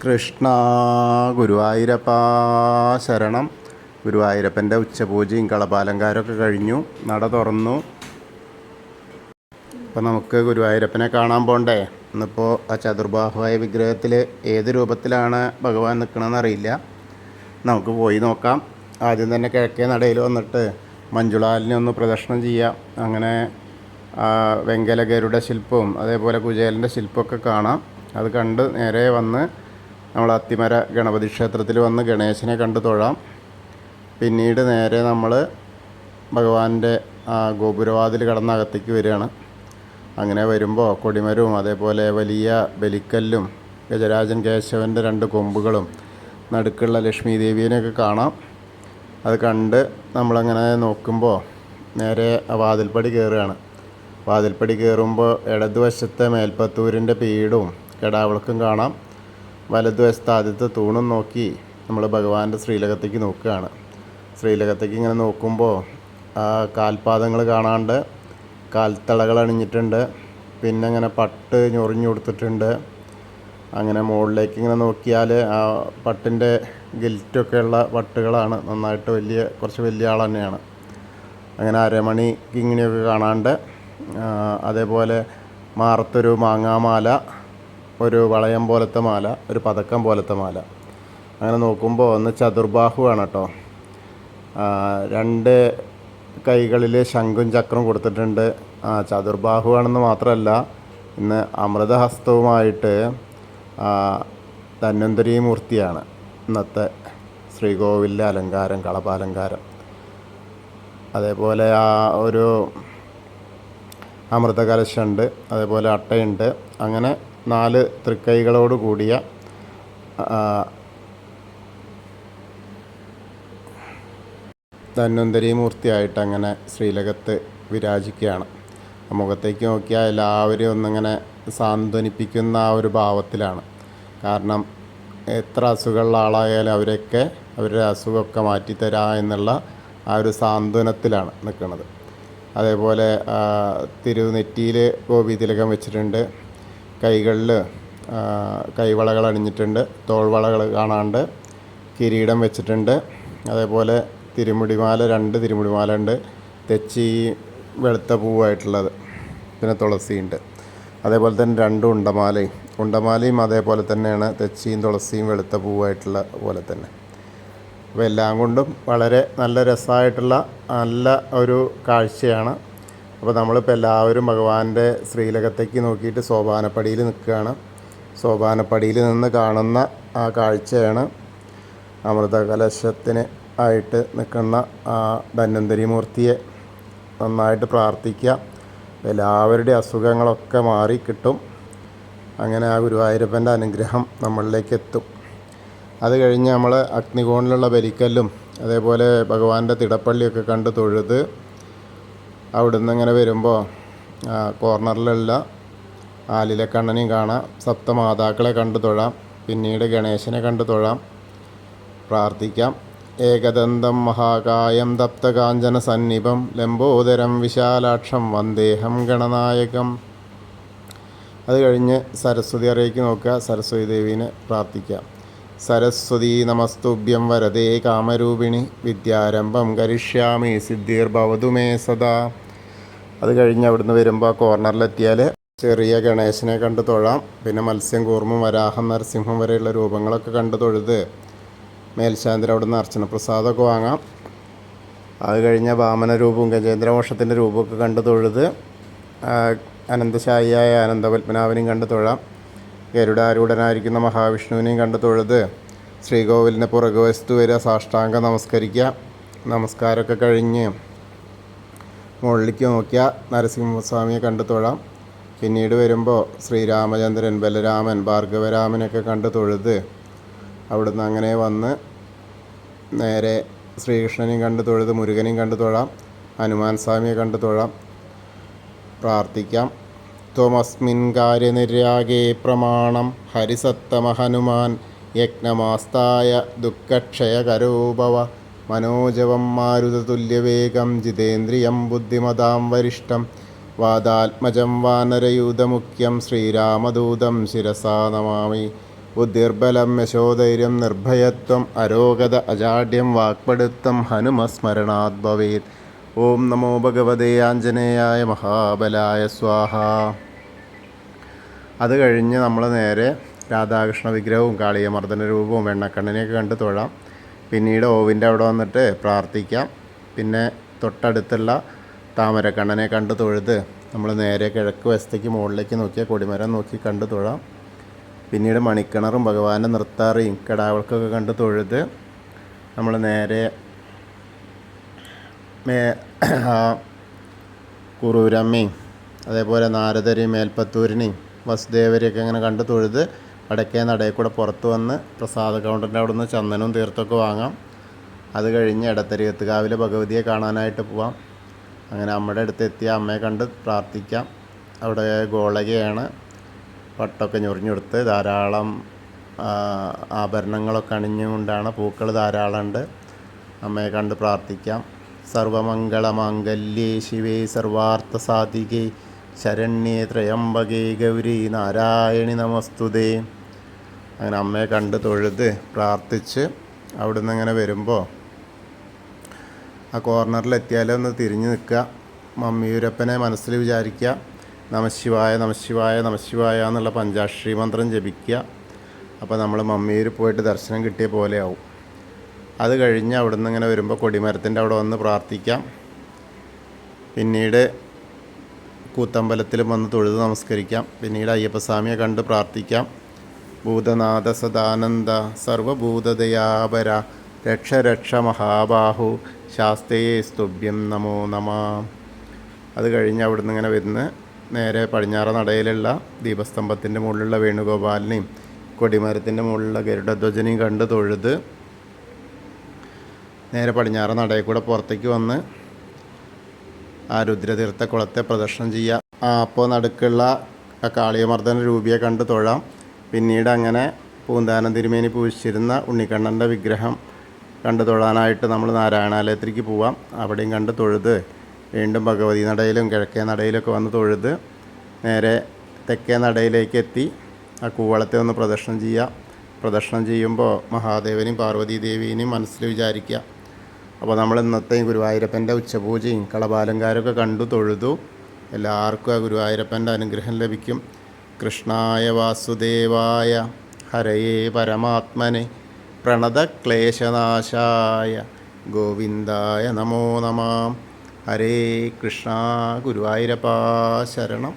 കൃഷ്ണ ഗുരുവായൂരപ്പ ശരണം. ഗുരുവായൂരപ്പൻ്റെ ഉച്ചപൂജയും കളഭാലങ്കാരമൊക്കെ കഴിഞ്ഞു, നട തുറന്നു. അപ്പോൾ നമുക്ക് ഗുരുവായൂരപ്പനെ കാണാൻ പോകണ്ടേ? ഇന്നിപ്പോൾ ആ ചതുർബാഹുവായ വിഗ്രഹത്തിൽ ഏത് രൂപത്തിലാണ് ഭഗവാൻ നിൽക്കണമെന്ന് അറിയില്ല. നമുക്ക് പോയി നോക്കാം. ആദ്യം തന്നെ കിഴക്കേ നടയിൽ വന്നിട്ട് മഞ്ജുളാലിനെ ഒന്ന് പ്രദക്ഷിണം ചെയ്യാം. അങ്ങനെ വെങ്കല ഗരുഡ ശില്പവും അതേപോലെ കുചേലൻ്റെ ശില്പമൊക്കെ കാണാം. അത് കണ്ട് നേരെ വന്ന് നമ്മൾ അത്തിമര ഗണപതി ക്ഷേത്രത്തിൽ വന്ന് ഗണേശനെ കണ്ട് തൊഴാം. പിന്നീട് നേരെ നമ്മൾ ഭഗവാന്റെ ഗോപുരവാതിൽ കടന്ന് അകത്തേക്ക് വരികയാണ്. അങ്ങനെ വരുമ്പോൾ കൊടിമരവും അതേപോലെ വലിയ ബലിക്കല്ലും ഗജരാജൻ കേശവൻ്റെ 2 കൊമ്പുകളും നടുക്കുള്ള ലക്ഷ്മി ദേവീനെയൊക്കെ കാണാം. അത് കണ്ട് നമ്മളങ്ങനെ നോക്കുമ്പോൾ നേരെ വാതിൽപ്പടി കയറുകയാണ്. വാതിൽപ്പടി കയറുമ്പോൾ ഇടതുവശത്തെ മേൽപ്പത്തൂരിൻ്റെ പീഠവും കെടാവിളക്കും കാണാം. വലതുവശത്ത് ആദ്യത്തെ തൂണും നോക്കി നമ്മൾ ഭഗവാന്റെ ശ്രീലകത്തേക്ക് നോക്കുകയാണ്. ശ്രീലകത്തേക്ക് ഇങ്ങനെ നോക്കുമ്പോൾ കാൽപാദങ്ങൾ കാണാണ്ട് കാൽത്തളകൾ അണിഞ്ഞിട്ടുണ്ട്. പിന്നെ ഇങ്ങനെ പട്ട് ഞൊറിഞ്ഞു കൊടുത്തിട്ടുണ്ട്. അങ്ങനെ മുകളിലേക്ക് ഇങ്ങനെ നോക്കിയാൽ ആ പട്ടിൻ്റെ ഗിൽറ്റൊക്കെയുള്ള പട്ടുകളാണ്. നന്നായിട്ട് കുറച്ച് വലിയ ആൾ തന്നെയാണ്. അങ്ങനെ അരമണി ഇങ്ങനെയൊക്കെ കാണാണ്ട്, അതേപോലെ മാറത്തൊരു മാങ്ങാമാല, ഒരു വളയം പോലത്തെ മാല, ഒരു പതക്കം പോലത്തെ മാല. അങ്ങനെ നോക്കുമ്പോൾ ഒന്ന് ചതുർബാഹുവാണ് കേട്ടോ. 2 കൈകളിൽ ശംഖും ചക്രവും കൊടുത്തിട്ടുണ്ട്. ചതുർബാഹുവാണെന്ന് മാത്രമല്ല, ഇന്ന് അമൃതഹസ്തവുമായിട്ട് ധന്വന്തരി മൂർത്തിയാണ് ഇന്നത്തെ ശ്രീകോവിലിലെ അലങ്കാരം, കളഭാലങ്കാരം. അതേപോലെ ഒരു അമൃതകലശമുണ്ട്, അതേപോലെ അട്ടയുണ്ട്. അങ്ങനെ 4 തൃക്കൈകളോട് കൂടിയ ധന്വന്തരി മൂർത്തിയായിട്ട് അങ്ങനെ ശ്രീലകത്ത് വിരാജിക്കുകയാണ്. മുഖത്തേക്ക് നോക്കിയാൽ എല്ലാവരും ഒന്നിങ്ങനെ സാന്ത്വനിപ്പിക്കുന്ന ആ ഒരു ഭാവത്തിലാണ്. കാരണം എത്ര അസുഖമുള്ള ആളായാലും അവരുടെ അസുഖമൊക്കെ മാറ്റിത്തരാ എന്നുള്ള ആ ഒരു സാന്ത്വനത്തിലാണ് നിൽക്കുന്നത്. അതേപോലെ തിരുനെറ്റിയിൽ ഗോപീതിലകം വെച്ചിട്ടുണ്ട്. കൈകളിൽ കൈവളകൾ അണിഞ്ഞിട്ടുണ്ട്. തോൾവളകൾ കാണാണ്ട് കിരീടം വെച്ചിട്ടുണ്ട്. അതേപോലെ തിരുമുടിമാല, 2 തിരുമുടിമാല ഉണ്ട്. തെച്ചി വെളുത്ത പൂവായിട്ടുള്ളത്, പിന്നെ തുളസിയുണ്ട്. അതേപോലെ തന്നെ 2 ഉണ്ടമാലയും അതേപോലെ തന്നെയാണ്. തെച്ചിയും തുളസിയും വെളുത്ത പൂവായിട്ടുള്ള പോലെ തന്നെ. അപ്പോൾ എല്ലാം കൊണ്ടും വളരെ നല്ല രസമായിട്ടുള്ള നല്ല ഒരു കാഴ്ചയാണ്. അപ്പോൾ നമ്മളിപ്പോൾ എല്ലാവരും ഭഗവാന്റെ ശ്രീലകത്തേക്ക് നോക്കിയിട്ട് സോപാനപ്പടിയിൽ നിൽക്കുകയാണ്. സോപാനപ്പടിയിൽ നിന്ന് കാണുന്ന ആ കാഴ്ചയാണ് അമൃതകലശത്തിന് ആയിട്ട് നിൽക്കുന്ന ആ ധന്വന്തരി മൂർത്തിയെ നന്നായിട്ട് പ്രാർത്ഥിക്കുക. എല്ലാവരുടെയും അസുഖങ്ങളൊക്കെ മാറി കിട്ടും. അങ്ങനെ ആ ഗുരുവായൂരപ്പൻ്റെ അനുഗ്രഹം നമ്മളിലേക്ക് എത്തും. അത് കഴിഞ്ഞ് നമ്മൾ അഗ്നികോണിലുള്ള ബലിക്കല്ലും അതേപോലെ ഭഗവാന്റെ തിടപ്പള്ളിയൊക്കെ കണ്ട് തൊഴുത് അവിടുന്ന് ഇങ്ങനെ വരുമ്പോൾ കോർണറിലുള്ള ആലിലക്കണ്ണനെയും കാണാം. സപ്തമാതാക്കളെ കണ്ടു തൊഴാം. പിന്നീട് ഗണേശനെ കണ്ടു തൊഴാം, പ്രാർത്ഥിക്കാം. ഏകദന്തം മഹാകായം തപ്തകാഞ്ചന സന്നിഭം ലംബോദരം വിശാലാക്ഷം വന്ദേഹം ഗണനായകം. അത് കഴിഞ്ഞ് സരസ്വതി അറയ്ക്ക് നോക്കുക, സരസ്വതി ദേവീനെ പ്രാർത്ഥിക്കാം. സരസ്വതി നമസ്തുഭ്യം വരദേ കാമരൂപിണി വിദ്യാരംഭം കരിഷ്യാമി സിദ്ധിർഭവതു മേ സദാ. അത് കഴിഞ്ഞ് അവിടുന്ന് വരുമ്പോൾ കോർണറിലെത്തിയാൽ ചെറിയ ഗണേശനെ കണ്ട് തൊഴാം. പിന്നെ മത്സ്യം, കൂർമ്മം, വരാഹം, നരസിംഹം വരെയുള്ള രൂപങ്ങളൊക്കെ കണ്ട് തൊഴുത് മേൽശാന്തിൽ അവിടുന്ന് അർച്ചന പ്രസാദമൊക്കെ വാങ്ങാം. അത് കഴിഞ്ഞ വാമന രൂപവും ഗജേന്ദ്രമോക്ഷത്തിൻ്റെ രൂപമൊക്കെ കണ്ട് തൊഴുത് അനന്തശായിയായ അനന്തപത്മനാഭനെയും കണ്ട് തൊഴാം. ഗരുഡാരൂഢനായിരിക്കുന്ന മഹാവിഷ്ണുവിനെയും കണ്ട് തൊഴുത് ശ്രീകോവിലിൻ്റെ പുറകുവശത്ത് വരിക, സാഷ്ടാംഗം നമസ്കരിക്കുക. നമസ്കാരമൊക്കെ കഴിഞ്ഞ് മുകളിലേക്ക് നോക്കിയാൽ നരസിംഹസ്വാമിയെ കണ്ട് തൊഴാം. പിന്നീട് വരുമ്പോൾ ശ്രീരാമചന്ദ്രൻ, ബലരാമൻ, ഭാർഗവരാമനൊക്കെ കണ്ട് തൊഴുത് അവിടുന്ന് അങ്ങനെ വന്ന് നേരെ ശ്രീകൃഷ്ണനെയും കണ്ട് തൊഴുത് മുരുകനെയും കണ്ട് തൊഴാം. ഹനുമാൻ സ്വാമിയെ കണ്ട് തൊഴാം, പ്രാർത്ഥിക്കാം. ത്വമസ്മിൻ കാര്യനിര്യാഗേ പ്രമാണം ഹരിസത്തമ ഹനുമാൻ യജ്ഞമാസ്തായ ദുഃഖക്ഷയകരോഭവ മനോജവം മാരുതതുല്യവേഗം ജിതേന്ദ്രിയം ബുദ്ധിമതാം വരിഷ്ഠം വാദാത്മജം വാനരയൂഥമുഖ്യം ശ്രീരാമദൂതം ശിരസാ നമാമി. ബുദ്ധിർബലം യശോധൈര്യം നിർഭയത്വം അരോഗത അജാഡ്യം വാക്പടുത്തം ഹനുമസ്മരണാത് ഭവേത്. ഓം നമോ ഭഗവതേ ആഞ്ജനേയായ മഹാബലായ സ്വാഹ. അത് കഴിഞ്ഞ് നമ്മൾ നേരെ രാധാകൃഷ്ണ വിഗ്രഹവും കാളിയമർദ്ദന രൂപവും വെണ്ണക്കണ്ണനെയൊക്കെ കണ്ട് തൊഴാം. പിന്നീട് ഓവിൻ്റെ അവിടെ വന്നിട്ട് പ്രാർത്ഥിക്കാം. പിന്നെ തൊട്ടടുത്തുള്ള താമരക്കണ്ണനെ കണ്ട് തൊഴുത് നമ്മൾ നേരെ കിഴക്ക് വശത്തേക്ക് മുകളിലേക്ക് നോക്കിയാൽ കൊടിമരം നോക്കി കണ്ട് തൊഴാം. പിന്നീട് മണിക്കിണറും ഭഗവാന്റെ നൃത്താറിയും കിടാവിളക്കൊക്കെ കണ്ട് തൊഴുത് നമ്മൾ നേരെ കുറൂരമ്മയും അതേപോലെ നാരദരെയും മേൽപ്പത്തൂരിനെയും വസുദേവരെയൊക്കെ ഇങ്ങനെ കണ്ട് തൊഴുത് വടക്കേ നടയിൽ കൂടെ പുറത്ത് വന്ന് പ്രസാദ കൗണ്ടറിൻ്റെ അവിടെ നിന്ന് ചന്ദനവും തീർത്തൊക്കെ വാങ്ങാം. അത് കഴിഞ്ഞ് എടത്തരികത്തുകാവിലെ ഭഗവതിയെ കാണാനായിട്ട് പോവാം. അങ്ങനെ അമ്മയുടെ അടുത്ത് എത്തിയ അമ്മയെ കണ്ട് പ്രാർത്ഥിക്കാം. അവിടെ ഗോളകയാണ്, പട്ടൊക്കെ ഞൊറിഞ്ഞെടുത്ത് ധാരാളം ആഭരണങ്ങളൊക്കെ അണിഞ്ഞുകൊണ്ടാണ്, പൂക്കൾ ധാരാളമുണ്ട്. അമ്മയെ കണ്ട് പ്രാർത്ഥിക്കാം. സർവമംഗളമാംഗല്യേ ശിവേ സർവാർത്ഥ സാധികേ ശരണ്യേ ത്രയംബകേ ഗൗരി നാരായണി നമസ്തുതേ. അങ്ങനെ അമ്മയെ കണ്ട് തൊഴുത് പ്രാർത്ഥിച്ച് അവിടുന്ന് ഇങ്ങനെ വരുമ്പോൾ ആ കോർണറിലെത്തിയാലൊന്ന് തിരിഞ്ഞ് നിൽക്കുക. മമ്മിയൂരപ്പനെ മനസ്സിൽ വിചാരിക്കുക. നമശിവായ നമശിവായ നമശിവായ എന്നുള്ള പഞ്ചാക്ഷരി മന്ത്രം ജപിക്കുക. അപ്പോൾ നമ്മൾ മമ്മിയൂർ പോയിട്ട് ദർശനം കിട്ടിയ പോലെയാവും. അത് കഴിഞ്ഞ് അവിടുന്ന് ഇങ്ങനെ വരുമ്പോൾ കൊടിമരത്തിൻ്റെ അവിടെ വന്ന് പ്രാർത്ഥിക്കാം. പിന്നീട് കൂത്തമ്പലത്തിലും വന്ന് തൊഴുത് നമസ്കരിക്കാം. പിന്നീട് അയ്യപ്പസ്വാമിയെ കണ്ട് പ്രാർത്ഥിക്കാം. ഭൂതനാഥ സദാനന്ദ സർവഭൂതദയാപര രക്ഷ രക്ഷ മഹാബാഹു ശാസ്തേ സ്തുഭ്യം നമോ നമ. അത് കഴിഞ്ഞ് അവിടുന്ന് ഇങ്ങനെ വരുന്ന് നേരെ പടിഞ്ഞാറ നടയിലുള്ള ദീപസ്തംഭത്തിൻ്റെ മുകളിലുള്ള വേണുഗോപാലിനെയും കൊടിമരത്തിൻ്റെ മുകളിലുള്ള ഗരുഡധ്വജനെയും കണ്ട് തൊഴുത് നേരെ പടിഞ്ഞാറ നടയിൽ കൂടെ പുറത്തേക്ക് വന്ന് ആ രുദ്രതീർത്ഥ കുളത്തെ പ്രദർശനം ചെയ്യുക. അപ്പോൾ നടുക്കുള്ള കാളിയമർദ്ദന രൂപിയെ കണ്ട് തൊഴാം. പിന്നീട് അങ്ങനെ പൂന്താനം തിരുമേനി പൂജിച്ചിരുന്ന ഉണ്ണിക്കണ്ണൻ്റെ വിഗ്രഹം കണ്ട് തൊഴാനായിട്ട് നമ്മൾ നാരായണാലയത്തിലേക്ക് പോവാം. അവിടെയും കണ്ട് തൊഴുത് വീണ്ടും ഭഗവതി നടയിലും കിഴക്കേ നടയിലൊക്കെ വന്ന് തൊഴുത് നേരെ തെക്കേ നടയിലേക്ക് എത്തി ആ കൂവളത്തെ ഒന്ന് പ്രദർശനം ചെയ്യുക. പ്രദർശനം ചെയ്യുമ്പോൾ മഹാദേവനെയും പാർവതീ ദേവീനെയും മനസ്സിൽ വിചാരിക്കുക. അപ്പോൾ നമ്മൾ ഇന്നത്തെ ഗുരുവായൂരപ്പൻ്റെ ഉച്ചപൂജയും കളഭാലങ്കാരമൊക്കെ കണ്ടു തൊഴുതു. എല്ലാവർക്കും ആ ഗുരുവായൂരപ്പൻ്റെ അനുഗ്രഹം ലഭിക്കും. കൃഷ്ണായ വാസുദേവായ ഹരയേ പരമാത്മനെ പ്രണതക്ലേശനാശായ ഗോവിന്ദായ നമോ നമഃ. ഹരേ കൃഷ്ണ. ഗുരുവായൂരപ്പാ ശരണം.